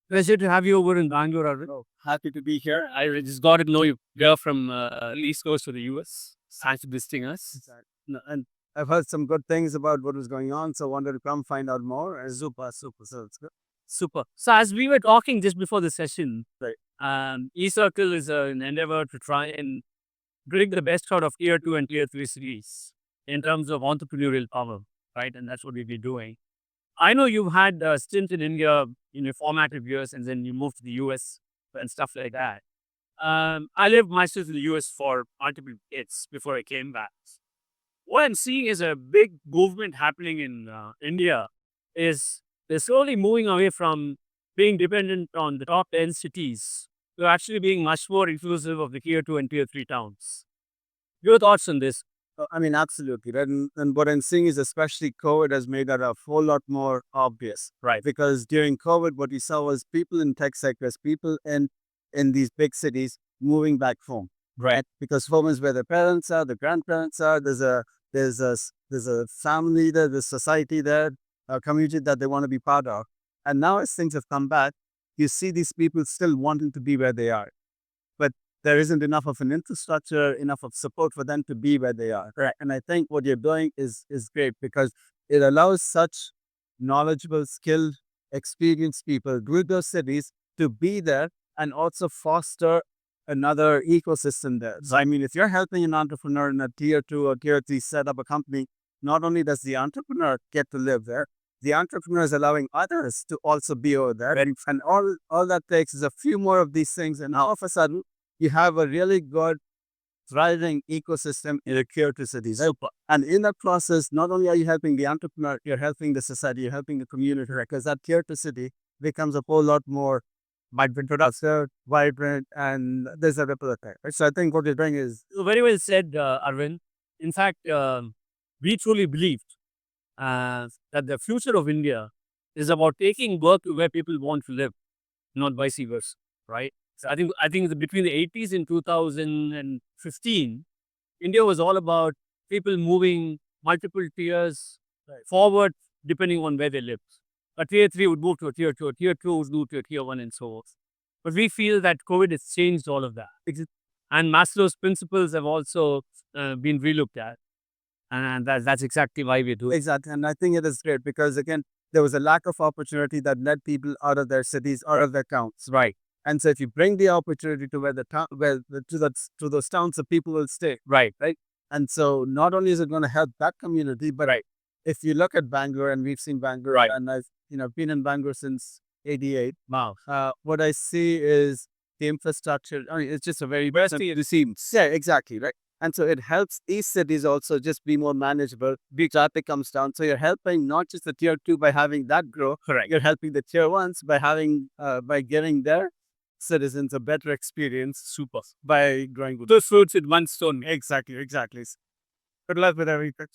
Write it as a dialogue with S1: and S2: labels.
S1: Pleasure to have you over in Bangalore, Arvind.
S2: Oh, happy to be here. I just got to know you're from East Coast of the US. Thanks for visiting us.
S1: Exactly. And I've heard some good things about what was going on, so wanted to come find out more. And
S2: Super, super.
S1: so it's good.
S2: Super. So as we were talking just before the session,
S1: Right.
S2: eCircle is an endeavor to try and bring the best out of tier 2 and tier 3 cities in terms of entrepreneurial power, right? And that's what we've been doing. I know you've had a stint in India in your formative years and then you moved to the US and stuff like that. I lived myself in the US for multiple decades before I came back. What I'm seeing is a big movement happening in India is they're slowly moving away from being dependent on the top 10 cities to actually being much more inclusive of the tier 2 and tier 3 towns. Your thoughts on this?
S1: I mean, absolutely. Right? And what I'm seeing is especially COVID has made that a whole lot more obvious.
S2: Right.
S1: Because during COVID, what we saw was people in tech sectors, people in these big cities moving back home.
S2: Right.
S1: Because home is where their parents are, the grandparents are. There's a family there, there's society there, a community that they want to be part of. And now as things have come back, you see these people still wanting to be where they are. But there isn't enough of an infrastructure, enough of support for them to be where they are.
S2: Right.
S1: And I think what you're doing is great because it allows such knowledgeable, skilled, experienced people with those cities to be there and also foster another ecosystem there. So, I mean, if you're helping an entrepreneur in a tier 2 or tier 3 set up a company, not only does the entrepreneur get to live there, the entrepreneur is allowing others to also be over there. And all that takes is a few more of these things. And all of a sudden, you have a really good, thriving ecosystem in a tier 2 cities.
S2: Super.
S1: And in that process, not only are you helping the entrepreneur, you're helping the society, you're helping the community, because that tier 2 city becomes a whole lot more vibrant, and there's a ripple effect. Right? So I think what you're doing is
S2: Very well said, Arvind. In fact, we truly believed that the future of India is about taking work to where people want to live, not vice versa, right? So I think between the 80s and 2015, India was all about people moving multiple tiers forward depending on where they lived. A tier 3 would move to a tier 2 would move to a tier 1 and so forth. But we feel that COVID has changed all of that. And Maslow's principles have also been relooked at. And that's exactly why we do it.
S1: exactly. And I think it is great because, again, there was a lack of opportunity that led people out of their cities, out of their towns.
S2: Right,
S1: And so if you bring the opportunity to where the town, to those towns, the people will stay.
S2: right.
S1: And so not only is it going to help that community, but
S2: Right.
S1: if you look at Bangalore, and we've seen Bangalore,
S2: Right.
S1: and I've been in Bangalore since '88.
S2: Wow.
S1: What I see is the infrastructure. I mean, it's just a very
S2: Where's the
S1: seems. Yeah, exactly, right. And so it helps these cities also just be more manageable. Big traffic comes down, so you're helping not just the tier 2 by having that grow.
S2: Correct.
S1: You're helping the tier 1s by by giving their citizens a better experience.
S2: Super.
S1: By growing good.
S2: Two fruits with one stone.
S1: Exactly. Good luck with everything.